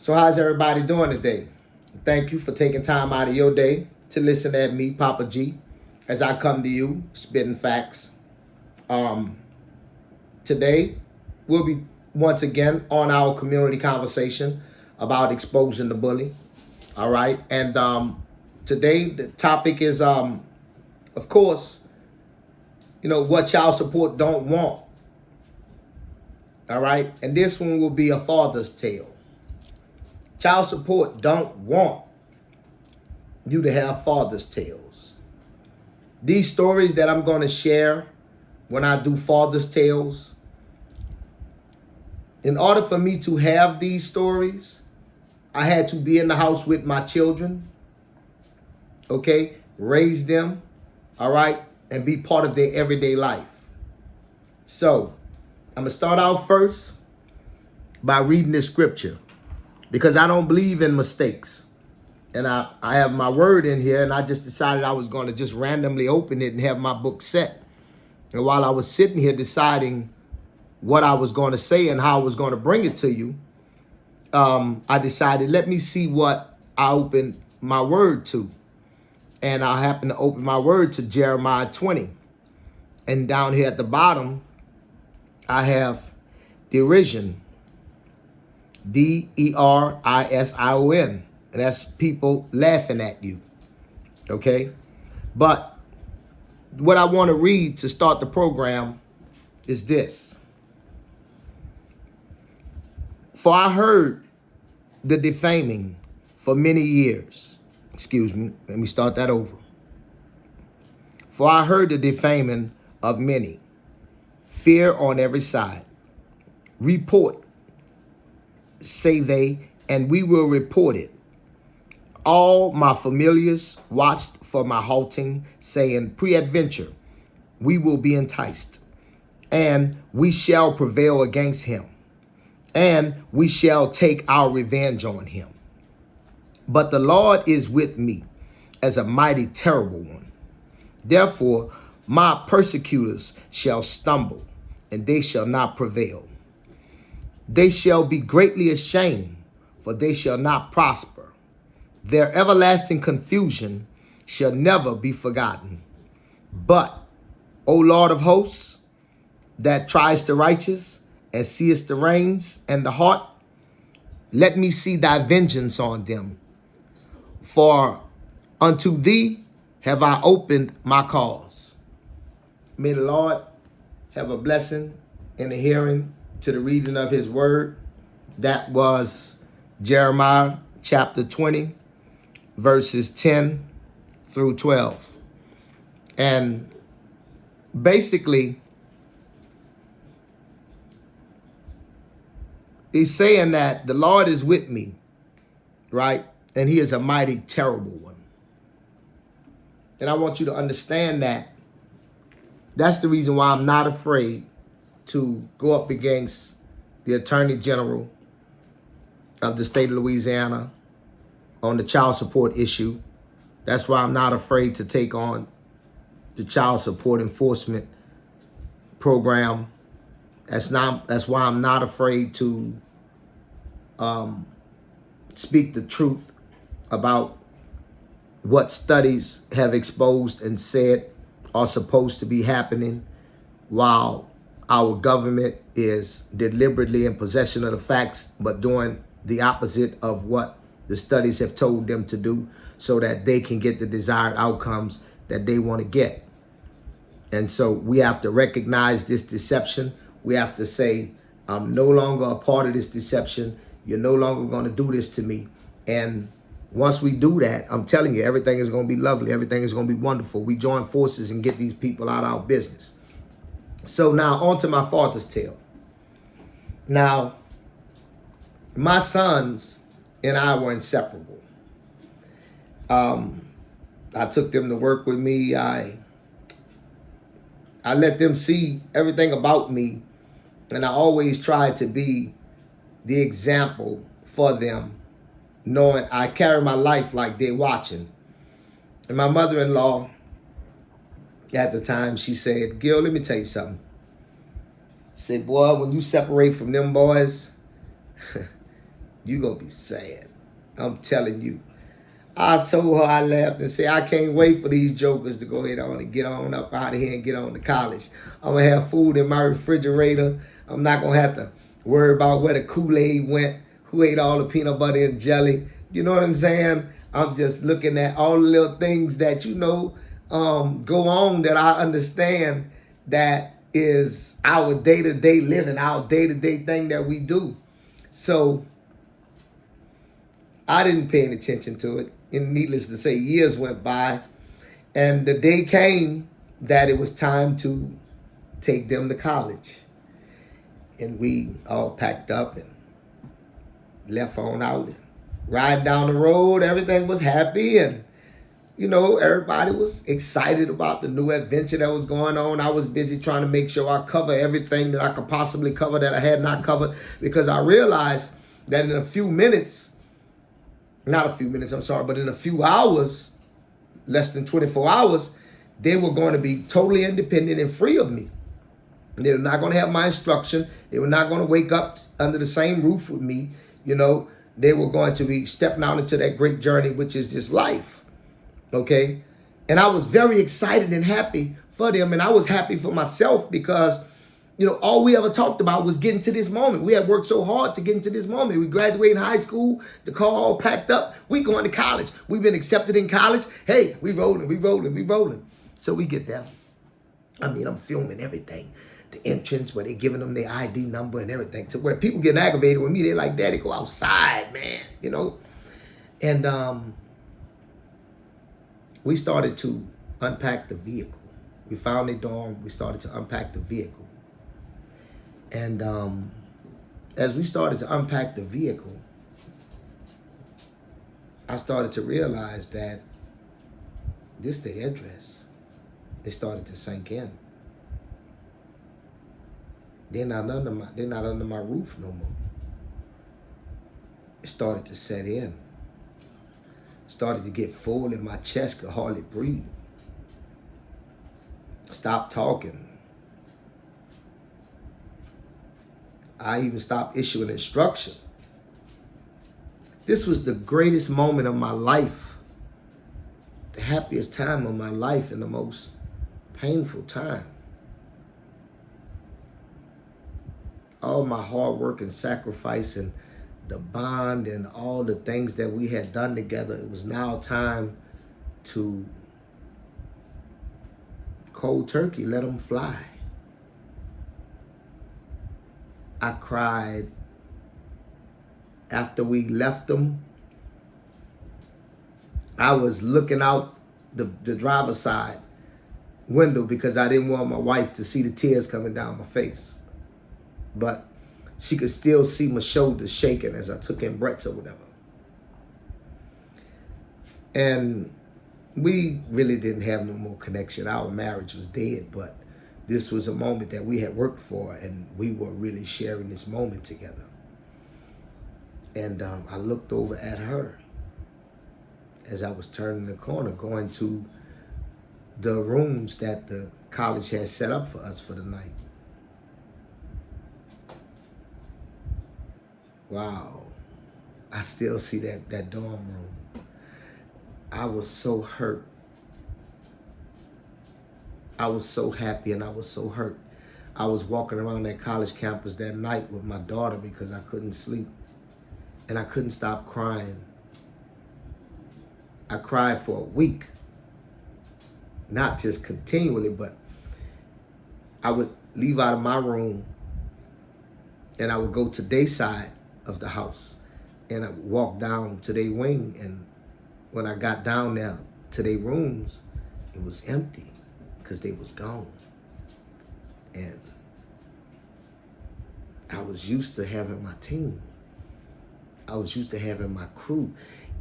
So how's everybody doing today? Thank you for taking time out of your day to listen at me, Papa G, as I come to you spitting facts. Um, Today we'll be once again on our community conversation about exposing the bully. All right, and today the topic is, of course, what child support don't want. All right, and this one will be a father's tale. Child support don't want you to have father's tales. These stories that I'm going to share when I do father's tales, in order for me to have these stories, I had to be in the house with my children, okay, raise them, all right, and be part of their everyday life. So I'm going to start out first by reading this scripture because I don't believe in mistakes. And I have my word in here, and I just decided I was going to just randomly open it and have my book set. And while I was sitting here deciding what I was going to say and how I was going to bring it to you, I decided, let me see what I opened my word to. And I happened to open my word to Jeremiah 20. And down here at the bottom, I have derision, Derision. And that's people laughing at you, okay? But what I want to read to start the program is this. For I heard the defaming for many years. Excuse me, let me start that over. For I heard the defaming of many, fear on every side. Report, say they, and we will report it. All my familiars watched for my halting, saying, peradventure, we will be enticed, and we shall prevail against him, and we shall take our revenge on him. But the Lord is with me as a mighty terrible one. Therefore, my persecutors shall stumble, and they shall not prevail. They shall be greatly ashamed, for they shall not prosper. Their everlasting confusion shall never be forgotten. But, O Lord of hosts, that tries the righteous and seest the reins and the heart, let me see thy vengeance on them. For unto thee have I opened my cause. May the Lord have a blessing in the hearing to the reading of his word. That was Jeremiah chapter 20. Verses 10 through 12. And basically, he's saying that the Lord is with me, right? And he is a mighty terrible one. And I want you to understand that that's the reason why I'm not afraid to go up against the Attorney General of the state of Louisiana on the child support issue. That's why I'm not afraid to take on the child support enforcement program. That's why I'm not afraid to speak the truth about what studies have exposed and said are supposed to be happening while our government is deliberately in possession of the facts, but doing the opposite of what the studies have told them to do so that they can get the desired outcomes that they want to get. And so we have to recognize this deception. We have to say, I'm no longer a part of this deception. You're no longer going to do this to me. And once we do that, I'm telling you, everything is going to be lovely. Everything is going to be wonderful. We join forces and get these people out of our business. So now on to my father's tale. Now, my sons and I were inseparable. I took them to work with me. I let them see everything about me, and I always tried to be the example for them, knowing I carry my life like they're watching. And my mother-in-law at the time, she said, Gil, let me tell you something. She said, boy, when you separate from them boys, You gonna be sad. I'm telling you. I told her, I laughed and said, I can't wait for these jokers to go ahead on and get on up out of here and get on to college. I'm going to have food in my refrigerator. I'm not going to have to worry about where the Kool-Aid went, who ate all the peanut butter and jelly. You know what I'm saying? I'm just looking at all the little things that, go on that I understand that is our day-to-day living, our day-to-day thing that we do. So I didn't pay any attention to it. And needless to say, years went by. And the day came that it was time to take them to college. And we all packed up and left on out. And riding down the road, everything was happy. And, everybody was excited about the new adventure that was going on. I was busy trying to make sure I cover everything that I could possibly cover that I had not covered. Because I realized that in a few minutes, not a few minutes, I'm sorry, but in a few hours, less than 24 hours, they were going to be totally independent and free of me. They were not going to have my instruction. They were not going to wake up under the same roof with me. They were going to be stepping out into that great journey, which is this life. Okay? And I was very excited and happy for them. And I was happy for myself because all we ever talked about was getting to this moment. We had worked so hard to get into this moment. We graduated high school, the car all packed up. We going to college. We've been accepted in college. Hey, we rolling. So we get there. I'm filming everything. The entrance where they giving them their ID number and everything. To where people getting aggravated with me. They're like, Daddy, go outside, man. And we started to unpack the vehicle. We found a dorm. We started to unpack the vehicle. And as we started to unpack the vehicle, I started to realize that this the address. It started to sink in. They're not under my roof no more. It started to set in. Started to get full in my chest, could hardly breathe. Stopped talking. I even stopped issuing instruction. This was the greatest moment of my life, the happiest time of my life, and the most painful time. All my hard work and sacrifice and the bond and all the things that we had done together, it was now time to cold turkey, let them fly. I cried after we left them. I was looking out the driver's side window because I didn't want my wife to see the tears coming down my face. But she could still see my shoulders shaking as I took in breaths or whatever. And we really didn't have no more connection. Our marriage was dead, but this was a moment that we had worked for, and we were really sharing this moment together. And I looked over at her as I was turning the corner, going to the rooms that the college had set up for us for the night. Wow. I still see that dorm room. I was so hurt. I was so happy and I was so hurt. I was walking around that college campus that night with my daughter because I couldn't sleep. And I couldn't stop crying. I cried for a week. Not just continually, but I would leave out of my room and I would go to their side of the house and I would walk down to their wing. And when I got down there to their rooms, it was empty because they was gone. And I was used to having my team. I was used to having my crew.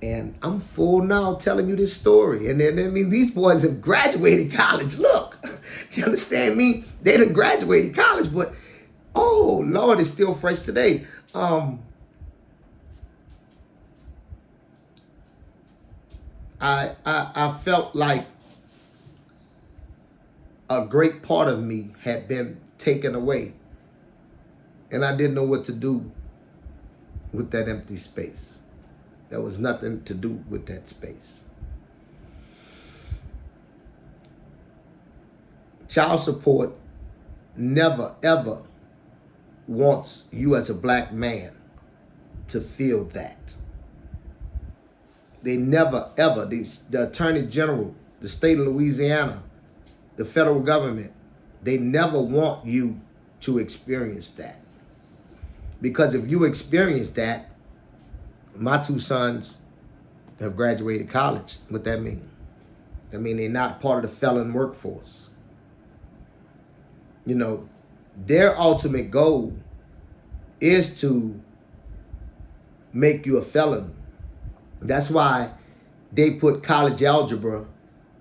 And I'm full now telling you this story. And then, these boys have graduated college. Look, you understand me? They done graduated college, but oh, Lord, it's still fresh today. I felt like a great part of me had been taken away. And I didn't know what to do with that empty space. There was nothing to do with that space. Child support never, ever wants you as a black man to feel that. They never, ever, the Attorney General, the state of Louisiana, the federal government, they never want you to experience that. Because if you experience that, my two sons have graduated college. What that mean? I mean, they're not part of the felon workforce. You know, their ultimate goal is to make you a felon. That's why they put college algebra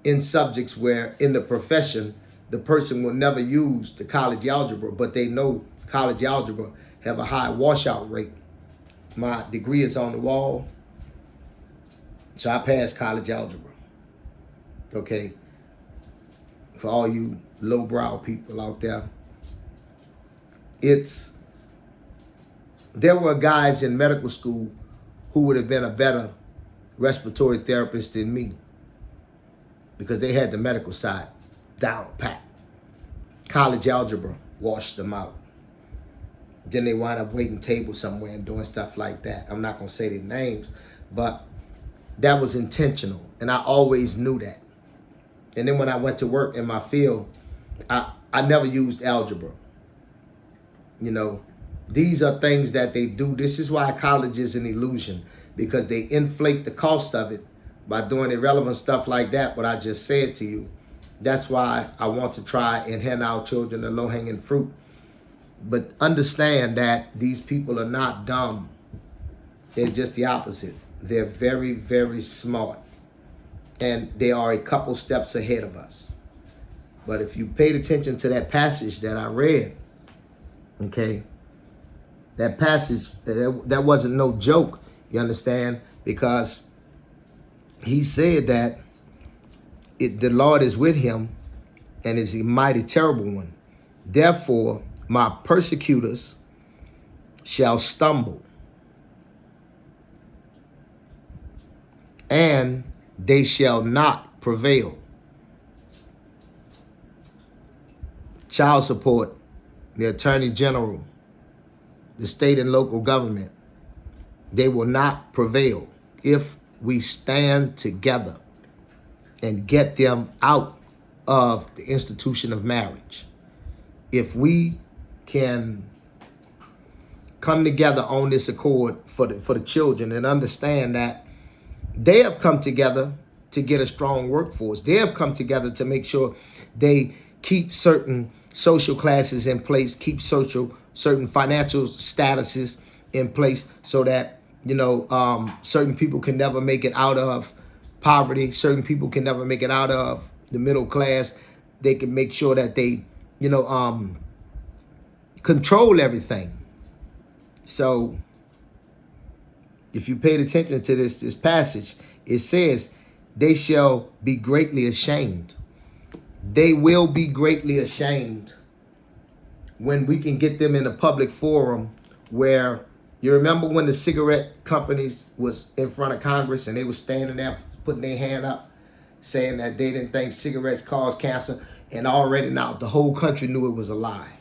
in subjects where in the profession, the person will never use the college algebra, but they know college algebra have a high washout rate. My degree is on the wall, so I passed college algebra. Okay? For all you lowbrow people out there, there were guys in medical school who would have been a better respiratory therapist than me because they had the medical side down pat. College algebra washed them out. Then they wind up waiting tables somewhere and doing stuff like that. I'm not going to say their names, but that was intentional, and I always knew that. And then when I went to work in my field, I never used algebra. You know, these are things that they do. This is why college is an illusion, because they inflate the cost of it by doing irrelevant stuff like that, what I just said to you. That's why I want to try and hand our children the low-hanging fruit. But understand that these people are not dumb. They're just the opposite. They're very, very smart. And they are a couple steps ahead of us. But if you paid attention to that passage that I read, okay, that passage, that wasn't no joke, you understand? Because he said that the Lord is with him and is a mighty terrible one. Therefore, my persecutors shall stumble, and they shall not prevail. Child support, the Attorney General, the state and local government, they will not prevail if we stand together and get them out of the institution of marriage. If we can come together on this accord for the children and understand that they have come together to get a strong workforce. They have come together to make sure they keep certain social classes in place, keep certain financial statuses in place so that, you know, certain people can never make it out of poverty. Certain people can never make it out of the middle class. They can make sure that they, you know, control everything. So if you paid attention to this passage, it says, they shall be greatly ashamed. They will be greatly ashamed when we can get them in a public forum where, you remember when the cigarette companies was in front of Congress and they were standing there putting their hand up saying that they didn't think cigarettes cause cancer, and already now the whole country knew it was a lie.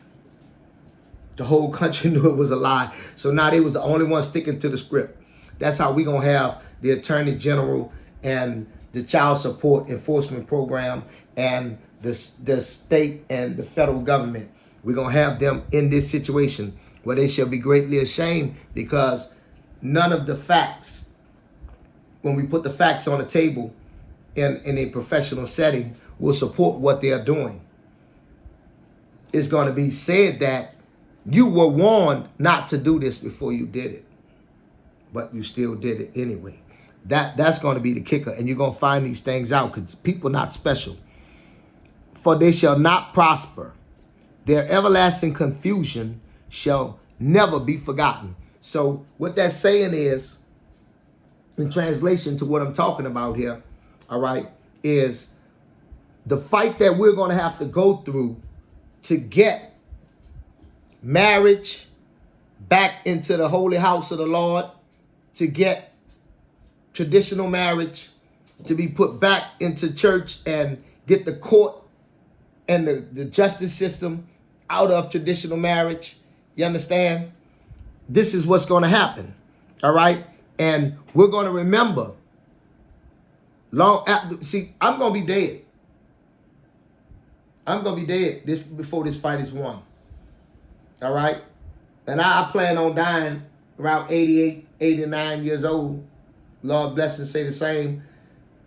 The whole country knew it was a lie. So now they was the only one sticking to the script. That's how we gonna have the Attorney General and the Child Support Enforcement Program and the state and the federal government. We're gonna have them in this situation where they shall be greatly ashamed, because none of the facts, when we put the facts on the table in a professional setting, will support what they are doing. It's going to be said that you were warned not to do this before you did it, but you still did it anyway. That's going to be the kicker, and you're going to find these things out because people are not special. For they shall not prosper. Their everlasting confusion shall never be forgotten. So what that's saying is, in translation to what I'm talking about here, all right, is the fight that we're going to have to go through to get marriage back into the holy house of the Lord, to get traditional marriage, to be put back into church and get the court and the justice system out of traditional marriage. You understand? This is what's going to happen. All right? And we're going to remember long after. See, I'm going to be dead. I'm going to be dead before this fight is won. All right? And I plan on dying around 88, 89 years old. Lord bless and say the same.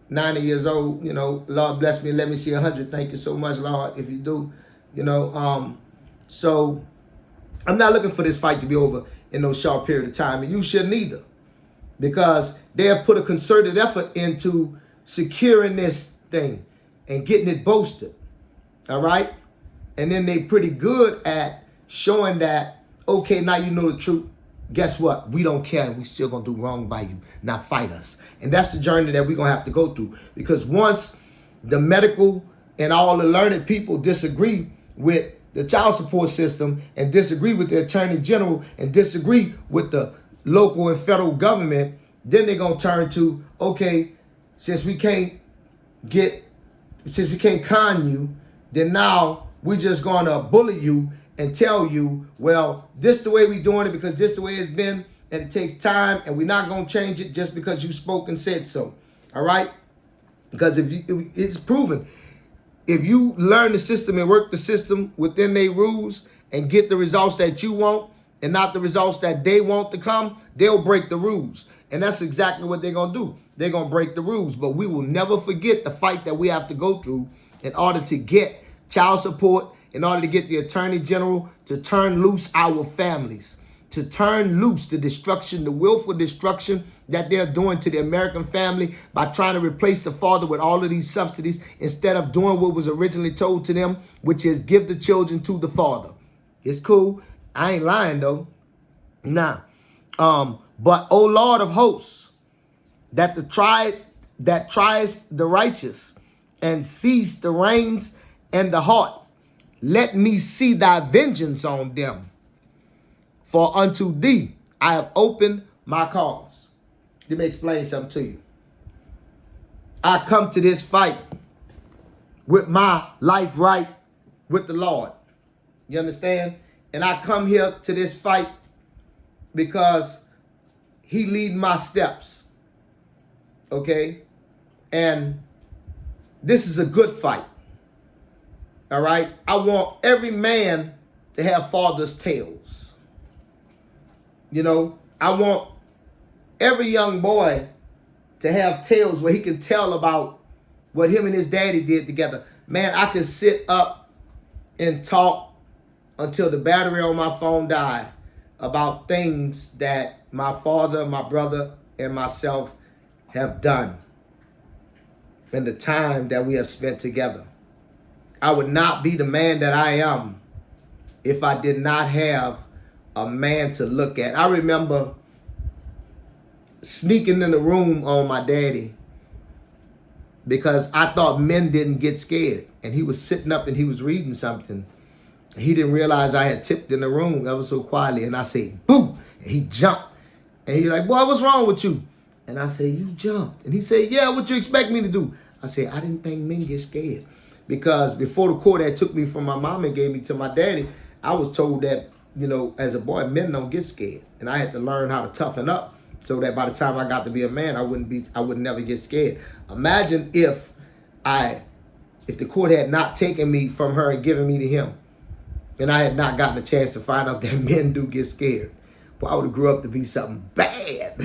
90 years old, you know, Lord bless me and let me see 100. Thank you so much, Lord, if you do, you know. So I'm not looking for this fight to be over in no short period of time, and you shouldn't either, because they have put a concerted effort into securing this thing and getting it boasted, all right? And then they pretty good at showing that, okay, now you know the truth. Guess what? We don't care. We still going to do wrong by you. Now fight us. And that's the journey that we're going to have to go through. Because once the medical and all the learned people disagree with the child support system and disagree with the attorney general and disagree with the local and federal government, then they're going to turn to, okay, since we can't con you, then now we're just going to bully you and tell you, well, this the way we doing it because this the way it's been, and it takes time, and we're not going to change it just because you spoke and said so. All right? Because it's proven. If you learn the system and work the system within their rules and get the results that you want and not the results that they want to come, they'll break the rules. And that's exactly what they're going to do. They're going to break the rules. But we will never forget the fight that we have to go through in order to get child support, in order to get the attorney general to turn loose our families, to turn loose the destruction, the willful destruction that they're doing to the American family by trying to replace the father with all of these subsidies instead of doing what was originally told to them, which is give the children to the father. It's cool. I ain't lying though. Nah. But O Lord of hosts, that tries the righteous and sees the reins and the heart, let me see thy vengeance on them. For unto thee I have opened my cause. Let me explain something to you. I come to this fight with my life right with the Lord. You understand? And I come here to this fight because he lead my steps. Okay? And this is a good fight. All right? I want every man to have father's tales. You know, I want every young boy to have tales where he can tell about what him and his daddy did together. Man, I can sit up and talk until the battery on my phone died about things that my father, my brother, and myself have done in the time that we have spent together. I would not be the man that I am if I did not have a man to look at. I remember sneaking in the room on my daddy because I thought men didn't get scared. And he was sitting up and he was reading something. He didn't realize I had tipped in the room ever so quietly. And I said, boo! And he jumped. And he's like, boy, what's wrong with you? And I said, you jumped. And he said, yeah, what you expect me to do? I said, I didn't think men get scared. Because before the court had took me from my mom and gave me to my daddy, I was told that, you know, as a boy, men don't get scared. And I had to learn how to toughen up so that by the time I got to be a man, I would never get scared. Imagine if the court had not taken me from her and given me to him, and I had not gotten a chance to find out that men do get scared. Well, I would have grew up to be something bad.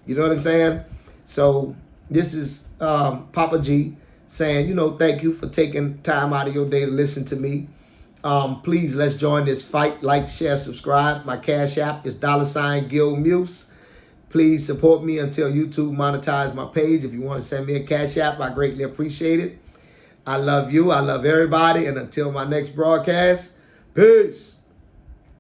You know what I'm saying? So this is Papa G saying, you know, thank you for taking time out of your day to listen to me. Please, let's join this fight. Like, share, subscribe. My Cash App is $Gil Muse. Please support me until YouTube monetize my page. If you want to send me a Cash App, I greatly appreciate it. I love you. I love everybody. And until my next broadcast, peace.